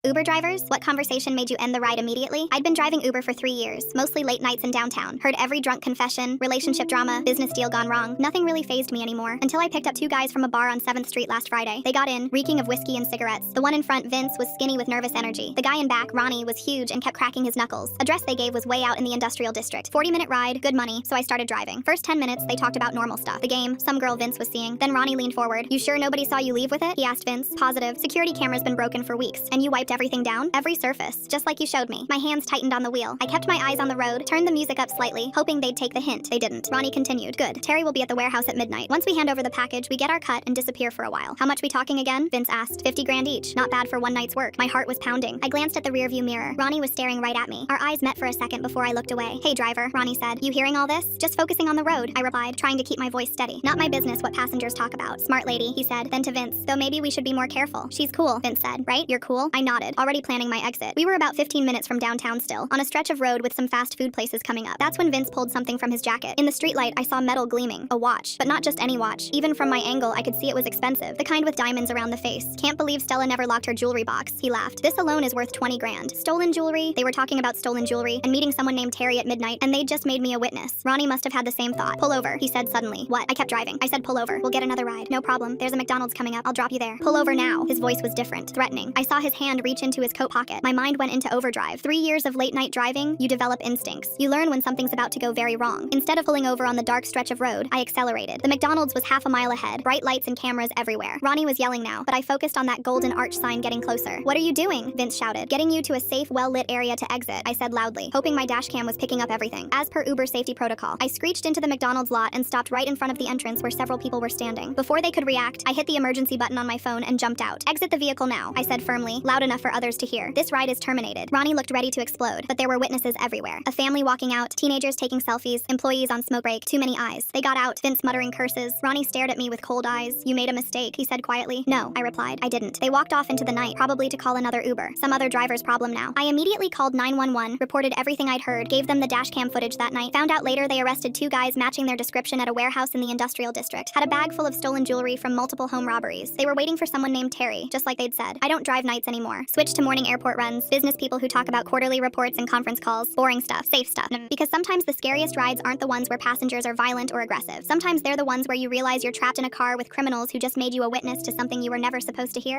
Uber drivers, what conversation made you end the ride immediately? I'd been driving Uber for 3 years, mostly late nights in downtown. Heard every drunk confession, relationship drama, business deal gone wrong. Nothing really fazed me anymore, until I picked up 2 guys from a bar on 7th Street last Friday. They got in, reeking of whiskey and cigarettes. The one in front, Vince, was skinny with nervous energy. The guy in back, Ronnie, was huge and kept cracking his knuckles. Address they gave was way out in the industrial district. 40-minute ride, good money, so I started driving. First 10 minutes, they talked about normal stuff. The game, some girl Vince was seeing. Then Ronnie leaned forward. "You sure nobody saw you leave with it?" he asked Vince. "Positive. Security camera's been broken for weeks. And you wiped everything down?" "Every surface, just like you showed me." My hands tightened on the wheel. I kept my eyes on the road, turned the music up slightly, hoping they'd take the hint. They didn't. Ronnie continued. "Good. Terry will be at the warehouse at midnight. Once we hand over the package, we get our cut and disappear for a while." "How much we talking again?" Vince asked. 50 grand each. Not bad for one night's work. My heart was pounding. I glanced at the rearview mirror. Ronnie was staring right at me. Our eyes met for a second before I looked away. "Hey driver," Ronnie said. "You hearing all this?" "Just focusing on the road," I replied, trying to keep my voice steady. "Not my business what passengers talk about." "Smart lady," he said. Then to Vince, "Though maybe we should be more careful." "She's cool," Vince said. "Right? You're cool?" I nodded, already planning my exit. We were about 15 minutes from downtown still, on a stretch of road with some fast food places coming up. That's when Vince pulled something from his jacket. In the streetlight, I saw metal gleaming. A watch. But not just any watch. Even from my angle, I could see it was expensive. The kind with diamonds around the face. "Can't believe Stella never locked her jewelry box," he laughed. "This alone is worth 20 grand. Stolen jewelry?" They were talking about stolen jewelry and meeting someone named Terry at midnight, and they'd just made me a witness. Ronnie must have had the same thought. "Pull over," he said suddenly. "What?" I kept driving. I said, "Pull over. We'll get another ride." "No problem. There's a McDonald's coming up. I'll drop you there." "Pull over now." His voice was different, threatening. I saw his hand reach into his coat pocket. My mind went into overdrive. 3 years of late night driving, you develop instincts. You learn when something's about to go very wrong. Instead of pulling over on the dark stretch of road, I accelerated. The McDonald's was half a mile ahead, bright lights and cameras everywhere. Ronnie was yelling now, but I focused on that golden arch sign getting closer. "What are you doing?" Vince shouted. "Getting you to a safe, well-lit area to exit," I said loudly, hoping my dashcam was picking up everything. As per Uber safety protocol, I screeched into the McDonald's lot and stopped right in front of the entrance where several people were standing. Before they could react, I hit the emergency button on my phone and jumped out. "Exit the vehicle now," I said firmly, loud enough for others to hear. "This ride is terminated." Ronnie looked ready to explode, but there were witnesses everywhere. A family walking out, teenagers taking selfies, employees on smoke break, too many eyes. They got out, Vince muttering curses. Ronnie stared at me with cold eyes. "You made a mistake," he said quietly. "No," I replied. "I didn't." They walked off into the night, probably to call another Uber. Some other driver's problem now. I immediately called 911, reported everything I'd heard, gave them the dashcam footage that night. Found out later they arrested 2 guys matching their description at a warehouse in the industrial district. Had a bag full of stolen jewelry from multiple home robberies. They were waiting for someone named Terry, just like they'd said. I don't drive nights anymore. Switched to morning airport runs, business people who talk about quarterly reports and conference calls, boring stuff, safe stuff. Because sometimes the scariest rides aren't the ones where passengers are violent or aggressive. Sometimes they're the ones where you realize you're trapped in a car with criminals who just made you a witness to something you were never supposed to hear.